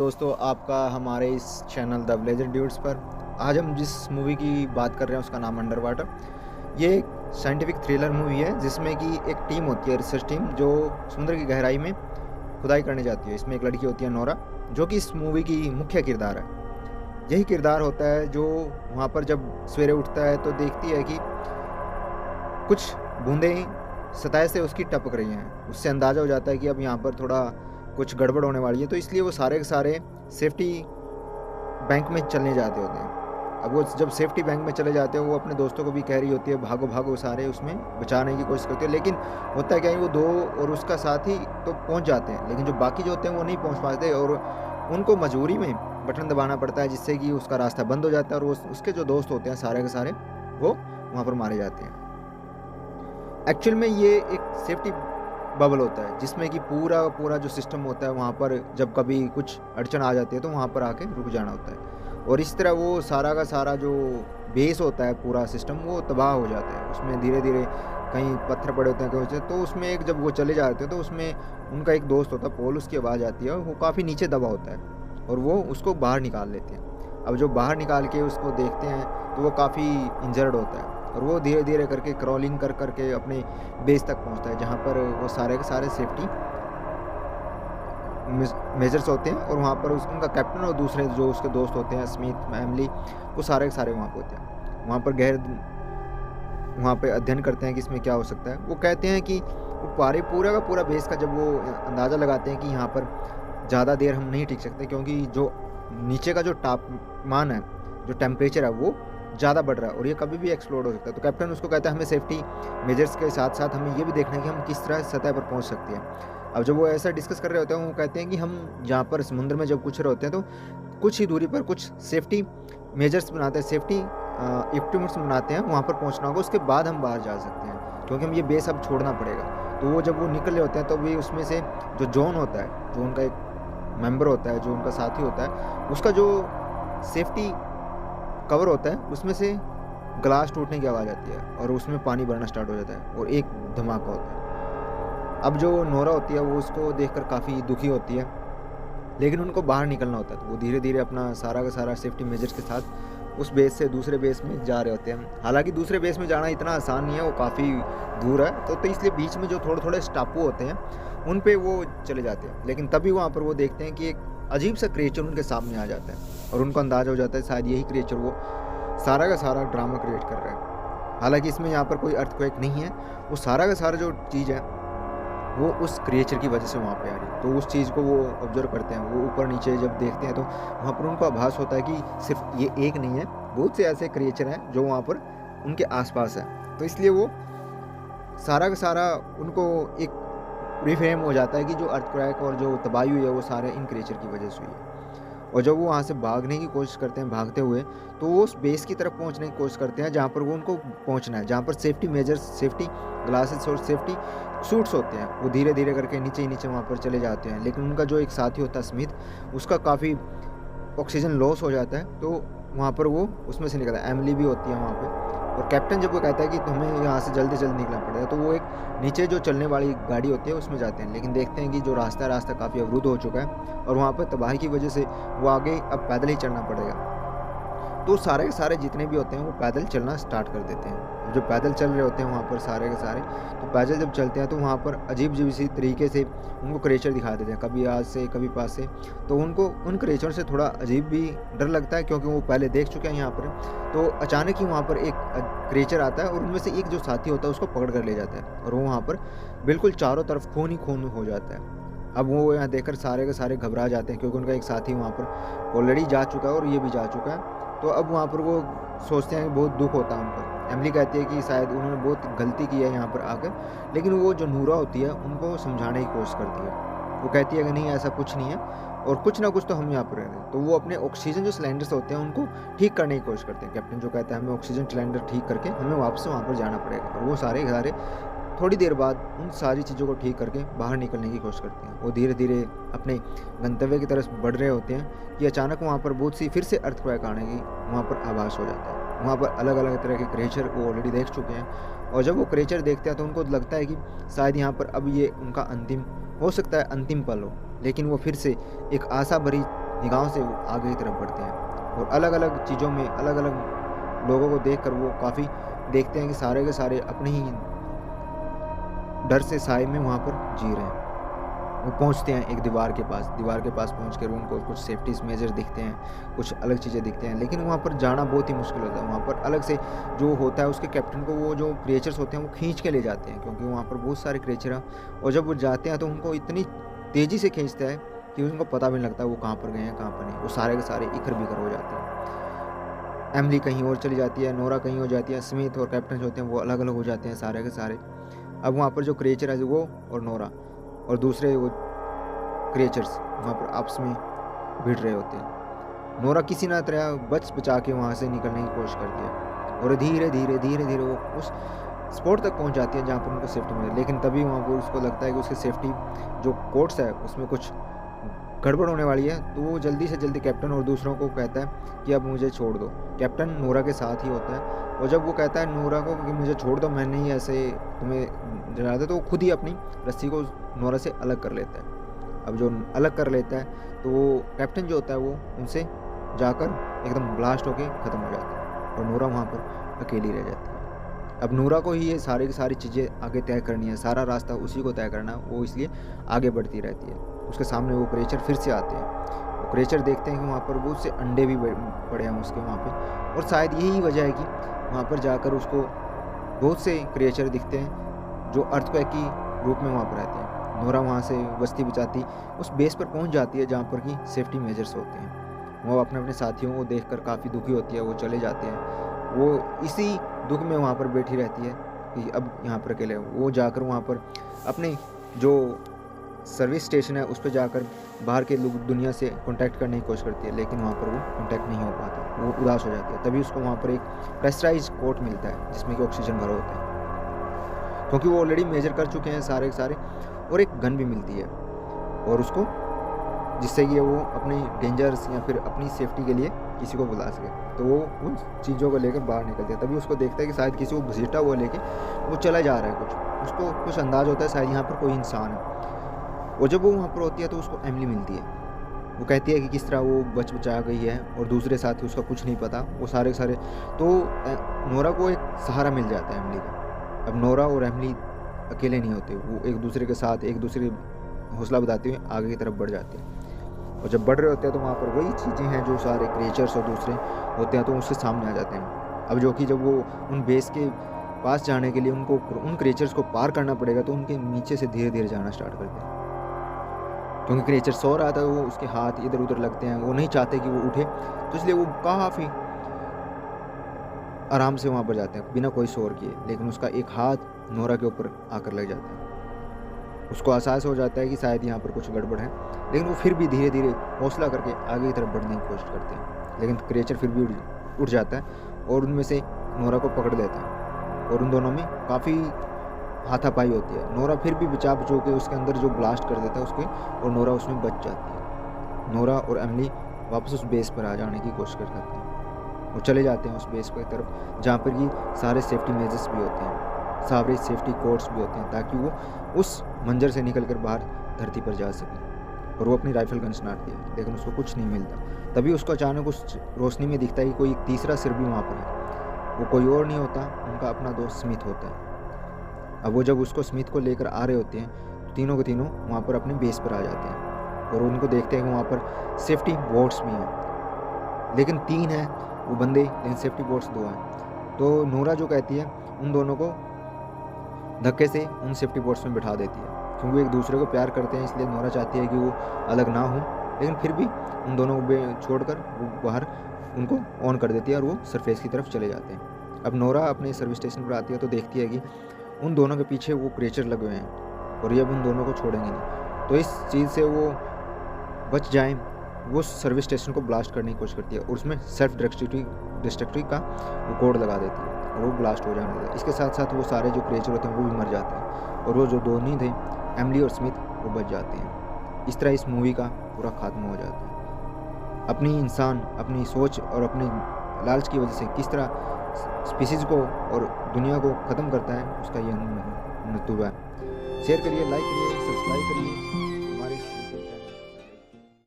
दोस्तों आपका हमारे इस चैनल द विलेजर ड्यूड्स पर आज हम जिस मूवी की बात कर रहे हैं उसका नाम अंडर वाटर। ये एक साइंटिफिक थ्रिलर मूवी है जिसमें कि एक टीम होती है, रिसर्च टीम, जो समुद्र की गहराई में खुदाई करने जाती है। इसमें एक लड़की होती है, नोरा, जो कि इस मूवी की मुख्य किरदार है। यही किरदार होता है जो वहाँ पर जब सवेरे उठता है तो देखती है कि कुछ बूंदें सतह से उसकी टपक रही हैं। उससे अंदाज़ा हो जाता है कि अब यहाँ पर थोड़ा कुछ गड़बड़ होने वाली है, तो इसलिए वो सारे के सारे सेफ्टी बैंक में चलने जाते होते हैं। अब वो जब सेफ्टी बैंक में चले जाते हैं, वो अपने दोस्तों को भी कह रही होती है भागो भागो, सारे उसमें बचाने की कोशिश करती है। लेकिन होता है क्या है, वो दो और उसका साथी तो पहुंच जाते हैं, लेकिन जो बाकी जो होते हैं वो नहीं पहुंच पाते और उनको मजबूरी में बटन दबाना पड़ता है, जिससे कि उसका रास्ता बंद हो जाता है और वो उसके जो दोस्त होते हैं सारे के सारे वो वहाँ पर मारे जाते हैं। एक्चुअल में ये एक सेफ्टी बबल होता है जिसमें कि पूरा पूरा जो सिस्टम होता है वहाँ पर जब कभी कुछ अड़चन आ जाती है तो वहाँ पर आके रुक जाना होता है, और इस तरह वो सारा का सारा जो बेस होता है, पूरा सिस्टम वो तबाह हो जाता है। उसमें धीरे धीरे कहीं पत्थर पड़े होते हैं, कहीं होते हैं, तो उसमें एक जब वो चले जाते हैं तो उसमें उनका एक दोस्त होता है पोल, उसकी आवाज़ आती है और वो काफ़ी नीचे दबा होता है और वो उसको बाहर निकाल लेते हैं। अब जो बाहर निकाल के उसको देखते हैं तो वो काफ़ी इंजर्ड होता है और वो धीरे धीरे करके क्रॉलिंग कर करके अपने बेस तक पहुंचता है, जहाँ पर वो सारे के सारे सेफ्टी मेजर्स होते हैं और वहाँ पर उनका कैप्टन और दूसरे जो उसके दोस्त होते हैं, स्मिथ, एमली, वो सारे के सारे वहाँ पे होते हैं। वहाँ पे अध्ययन करते हैं कि इसमें क्या हो सकता है। वो कहते हैं कि वो पूरा का पूरा बेस का जब वो अंदाज़ा लगाते हैं कि यहाँ पर ज़्यादा देर हम नहीं टिक सकते, क्योंकि जो नीचे का जो तापमान है, जो टेम्परेचर है, वो ज़्यादा बढ़ रहा है और ये कभी भी एक्सप्लोड हो सकता है। तो कैप्टन उसको कहता है हमें सेफ्टी मेजर्स के साथ साथ हमें ये भी देखना है कि हम किस तरह सतह पर पहुंच सकते हैं। अब जब वो ऐसा डिस्कस कर रहे होते हैं, वो कहते हैं कि हम यहाँ पर समुद्र में जब कुछ रहे होते हैं तो कुछ ही दूरी पर कुछ सेफ्टी मेजर्स बनाते हैं, सेफ्टी इक्विपमेंट्स बनाते हैं, वहाँ पर पहुँचना होगा, उसके बाद हम बाहर जा सकते हैं, क्योंकि हम ये बेस अब छोड़ना पड़ेगा। तो वो जब वो निकल रहे होते हैं तो भी उसमें से जो जॉन होता है, जो उनका एक मेंबर होता है, जो उनका साथी होता है, उसका जो सेफ्टी कवर होता है उसमें से ग्लास टूटने की आवाज़ आती है और उसमें पानी भरना स्टार्ट हो जाता है और एक धमाका होता है। अब जो नोरा होती है वो उसको देखकर काफ़ी दुखी होती है, लेकिन उनको बाहर निकलना होता है, तो वो धीरे धीरे अपना सारा का सारा सेफ्टी मेजर्स के साथ उस बेस से दूसरे बेस में जा रहे होते हैं। हालांकि दूसरे बेस में जाना इतना आसान नहीं है, वो काफ़ी दूर है, तो इसलिए बीच में जो थोड़े थोड़े टापू होते हैं उन पे वो चले जाते हैं। लेकिन तभी वहाँ पर वो देखते हैं कि एक अजीब सा क्रिएचर उनके सामने आ जाता है और उनको अंदाज़ा हो जाता है शायद यही क्रिएचर वो सारा का सारा ड्रामा क्रिएट कर रहा है। हालांकि इसमें यहाँ पर कोई अर्थक्वेक नहीं है, वो सारा का सारा जो चीज़ है वो उस क्रिएचर की वजह से वहाँ पे आ रही है। तो उस चीज़ को वो ऑब्जर्व करते हैं, वो ऊपर नीचे जब देखते हैं तो वहाँ पर उनको आभास होता है कि सिर्फ ये एक नहीं है, बहुत से ऐसे क्रिएचर हैं जो वहाँ पर उनके आसपास है। तो इसलिए वो सारा का सारा उनको एक रिफ्रेम हो जाता है कि जो अर्थक्वेक और जो तबाही हुई है वो सारे इन क्रिएचर की वजह से हुई है। और जब वो वहाँ से भागने की कोशिश करते हैं, भागते हुए, तो वो उस बेस की तरफ पहुँचने की कोशिश करते हैं जहाँ पर वो उनको पहुँचना है, जहाँ पर सेफ्टी मेजर्स, सेफ्टी ग्लासेस और सेफ्टी सूट्स होते हैं। वो धीरे धीरे करके नीचे ही नीचे वहाँ पर चले जाते हैं, लेकिन उनका जो एक साथी होता है स्मिथ, उसका काफ़ी ऑक्सीजन लॉस हो जाता है, तो वहाँ पर वो उसमें से निकलता है। एमिली भी होती है वहाँ पे, और कैप्टन जब वो कहता है कि तुम्हें यहाँ से जल्दी से जल्दी निकलना पड़ेगा, तो वो एक नीचे जो चलने वाली गाड़ी होती है उसमें जाते हैं, लेकिन देखते हैं कि जो रास्ता काफ़ी अवरुद्ध हो चुका है और वहाँ पर तबाही की वजह से वो आगे अब पैदल ही चलना पड़ेगा। तो सारे के सारे जितने भी होते हैं वो पैदल चलना स्टार्ट कर देते हैं। जो पैदल चल रहे होते हैं वहाँ पर सारे के सारे, तो पैदल जब चलते हैं तो वहाँ पर अजीब अजीब सी तरीके से उनको क्रिएचर दिखा देते हैं, कभी आज से कभी पास से। तो उनको उन क्रिएचर से थोड़ा अजीब भी डर लगता है, क्योंकि वो पहले देख चुके हैं यहाँ पर। तो अचानक ही वहाँ पर एक क्रिएचर आता है और उनमें से एक जो साथी होता है उसको पकड़ कर ले जाता है और वो वहाँ पर बिल्कुल चारों तरफ खून ही खून हो जाता है। अब वो यहाँ देखकर सारे के सारे घबरा जाते हैं, क्योंकि उनका एक साथी वहाँ पर ऑलरेडी जा चुका है और ये भी जा चुका है। तो अब वहाँ पर वो सोचते हैं कि बहुत दुख होता है उनको। एमिली कहती है कि शायद उन्होंने बहुत गलती की है यहाँ पर आकर, लेकिन वो जो नूरा होती है उनको समझाने की कोशिश करती है। वो कहती है कि नहीं, ऐसा कुछ नहीं है और कुछ ना कुछ तो हम यहाँ पर रह रहे हैं। तो वो अपने ऑक्सीजन जो सिलेंडर्स होते हैं उनको ठीक करने की कोशिश करते हैं। कैप्टन जो कहता है हमें ऑक्सीजन सिलेंडर ठीक करके हमें वापस वहाँ पर जाना पड़ेगा, और वो सारे सारे थोड़ी देर बाद उन सारी चीज़ों को ठीक करके बाहर निकलने की कोशिश करते हैं। वो धीरे धीरे अपने गंतव्य की तरफ बढ़ रहे होते हैं कि अचानक वहाँ पर बहुत सी फिर से अर्थक्वेक आने की वहाँ पर आभास हो जाता है। वहाँ पर अलग अलग तरह के क्रिएचर वो ऑलरेडी देख चुके हैं, और जब वो क्रिएचर देखते हैं तो उनको लगता है कि शायद यहाँ पर अब ये उनका अंतिम हो सकता है, अंतिम पल हो। लेकिन वो फिर से एक आशा भरी निगाहों से वो आगे की तरफ बढ़ते हैं और अलग-अलग चीज़ों में अलग-अलग लोगों को देखकर वो काफ़ी देखते हैं कि सारे के सारे अपने ही डर से साए में वहाँ पर जी रहे हैं। वो पहुँचते हैं एक दीवार के पास पहुँच कर उनको कुछ सेफ्टीज़ मेजर दिखते हैं, कुछ अलग चीज़ें दिखते हैं, लेकिन वहाँ पर जाना बहुत ही मुश्किल होता है। वहाँ पर अलग से जो होता है उसके कैप्टन को वो जो क्रिएचर्स होते हैं वो खींच के ले जाते हैं, क्योंकि वहाँ पर बहुत सारे क्रिएचर हैं और जब वो जाते हैं तो उनको इतनी तेज़ी से खींचता है कि उनको पता भी नहीं लगता वो कहाँ पर गए हैं, कहाँ पर नहीं। वो सारे के सारे इखर-बिखर हो जाते हैं। एमिली कहीं और चली जाती है, नोरा कहीं और जाती है, स्मिथ और कैप्टन जो होते हैं वो अलग-अलग हो जाते हैं सारे के सारे। अब वहाँ पर जो क्रिएचर है वो और नोरा और दूसरे वो क्रिएचर्स वहाँ पर आपस में भिड़ रहे होते हैं। नोरा किसी ना तरह बचा के वहाँ से निकलने की कोशिश करती है और धीरे-धीरे वो उस स्पॉट तक पहुँच जाती है जहाँ पर उनको सेफ्टी मिले। लेकिन तभी वहाँ पर उसको लगता है कि उसकी सेफ्टी जो कोर्स है उसमें कुछ गड़बड़ होने वाली है, तो वो जल्दी से जल्दी कैप्टन और दूसरों को कहता है कि अब मुझे छोड़ दो। कैप्टन नोरा के साथ ही होता है और जब वो कहता है नोरा को कि मुझे छोड़ दो, मैंने ही ऐसे तुम्हें डरा दिया, तो वो खुद ही अपनी रस्सी को नोरा से अलग कर लेता है। अब जो अलग कर लेता है तो वो कैप्टन जो होता है वो उनसे जाकर एकदम ब्लास्ट होके ख़त्म हो जाता है और नोरा वहाँ पर अकेली रह जाती है। अब नोरा को ही ये सारी की सारी चीज़ें आगे तय करनी है, सारा रास्ता उसी को तय करना है, वो इसलिए आगे बढ़ती रहती है। उसके सामने वो क्रिएचर फिर से आते हैं। वो क्रिएचर देखते हैं कि वहाँ पर बहुत से अंडे भी पड़े हैं उसके वहाँ पे और शायद यही वजह है कि वहाँ पर जाकर उसको बहुत से क्रिएचर दिखते हैं जो अर्थक्वेक की रूप में वहाँ पर रहते हैं। नोरा वहाँ से बस्ती बचाती उस बेस पर पहुँच जाती है जहाँ पर कि सेफ्टी मेजर्स होते हैं। वो अपने साथियों को देखकर काफ़ी दुखी होती है, वो चले जाते हैं। वो इसी दुख में वहाँ पर बैठी रहती है कि अब यहाँ पर अकेले वो जाकर वहाँ पर अपने जो सर्विस स्टेशन है उस पर जाकर बाहर के लोग दुनिया से कांटेक्ट करने की कोशिश करती है, लेकिन वहाँ पर वो कांटेक्ट नहीं हो पाता, वो उदास हो जाती है। तभी उसको वहाँ पर एक प्रेशराइज कोट मिलता है जिसमें कि ऑक्सीजन भरा होता है, क्योंकि वो ऑलरेडी मेजर कर चुके हैं सारे के सारे, और एक गन भी मिलती है और उसको जिससे कि वो अपने डेंजर्स या फिर अपनी सेफ्टी के लिए किसी को बुला सके। तो वो उन चीज़ों को लेकर बाहर निकलते हैं। तभी उसको देखता है कि शायद किसी को घसीटा हुआ लेके वो चला जा रहा है उसको कुछ अंदाज़ होता है शायद यहाँ पर कोई इंसान है। और जब वो वहाँ पर होती है तो उसको एमिली मिलती है। वो कहती है कि किस तरह वो बचा गई है और दूसरे साथी उसका कुछ नहीं पता, वो सारे के सारे। तो नोरा को एक सहारा मिल जाता है एमिली का। अब नोरा और एमिली अकेले नहीं होते, वो एक दूसरे के साथ एक दूसरे हौसला बताते हुए आगे की तरफ बढ़ जाते हैं। और जब बढ़ रहे होते हैं तो वहाँ पर वही चीज़ें हैं जो सारे क्रिएचर्स और दूसरे होते हैं तो उससे सामने आ जाते हैं। अब जो कि जब वो उन बेस के पास जाने के लिए उनको उन क्रिएचर्स को पार करना पड़ेगा, तो उनके नीचे से धीरे धीरे जाना स्टार्ट करते हैं, क्योंकि क्रिएचर सो रहा था, वो उसके हाथ इधर उधर लगते हैं, वो नहीं चाहते कि वो उठे, तो इसलिए वो काफ़ी आराम से वहाँ पर जाते हैं बिना कोई शोर किए। लेकिन उसका एक हाथ नोरा के ऊपर आकर लग जाता है। उसको एहसास हो जाता है कि शायद यहाँ पर कुछ गड़बड़ है, लेकिन वो फिर भी धीरे धीरे हौसला करके आगे की तरफ बढ़ने की कोशिश करते हैं। लेकिन क्रिएचर फिर भी उठ जाता है और उनमें से नोरा को पकड़ लेता है और उन दोनों में काफ़ी हाथापाई होती है। नोरा फिर भी बचा के उसके अंदर जो ब्लास्ट कर देता है उसके, और नोरा उसमें बच जाती है। नोरा और एमिली वापस उस बेस पर आ जाने की कोशिश करते हैं। वो चले जाते हैं उस बेस की तरफ जहाँ पर कि सारे सेफ्टी मेजर्स भी होते हैं, सारे सेफ्टी कोड्स भी होते हैं, ताकि वो उस मंजर से निकल कर बाहर धरती पर जा सके। और वो अपनी राइफल गन छनाती है, लेकिन उसको कुछ नहीं मिलता। तभी उसको अचानक उस रोशनी में दिखता है कि कोई तीसरा सिर भी वहाँ पर है। वो कोई और नहीं होता, उनका अपना दोस्त स्मिथ होता है। अब वो जब उसको स्मिथ को लेकर आ रहे होते हैं तो तीनों के तीनों वहाँ पर अपने बेस पर आ जाते हैं और उनको देखते हैं कि वहाँ पर सेफ्टी बोट्स भी हैं, लेकिन 3 हैं वो बंदे, लेकिन सेफ्टी बोट्स 2 हैं। तो नोरा जो कहती है उन दोनों को धक्के से उन सेफ्टी बोट्स में बिठा देती है, क्योंकि वो एक दूसरे को प्यार करते हैं, इसलिए नोरा चाहती है कि वो अलग ना हो। लेकिन फिर भी उन दोनों को छोड़कर वो बाहर उनको ऑन कर देती है और वो सरफेस की तरफ चले जाते हैं। अब नोरा अपने सर्विस स्टेशन पर आती है तो देखती है कि उन दोनों के पीछे वो क्रिएचर लगे हुए हैं और ये अब उन दोनों को छोड़ेंगे नहीं। तो इस चीज़ से वो बच जाएं, वो सर्विस स्टेशन को ब्लास्ट करने की कोशिश करती है और उसमें सेल्फ डिस्ट्रक्टिव का वो कोड लगा देती है और वो ब्लास्ट हो जाने लगता है। इसके साथ साथ वो सारे जो क्रिएचर होते हैं वो भी मर जाते हैं और वो जो दोनों थे एमिली और स्मिथ वो बच जाते हैं। इस तरह इस मूवी का पूरा खात्मा हो जाता है। अपनी इंसान अपनी सोच और अपने लालच की वजह से किस तरह स्पीसीज़ को और दुनिया को ख़त्म करता है, उसका यह नतीजा है। शेयर करिए, लाइक करिए, सब्सक्राइब करिए।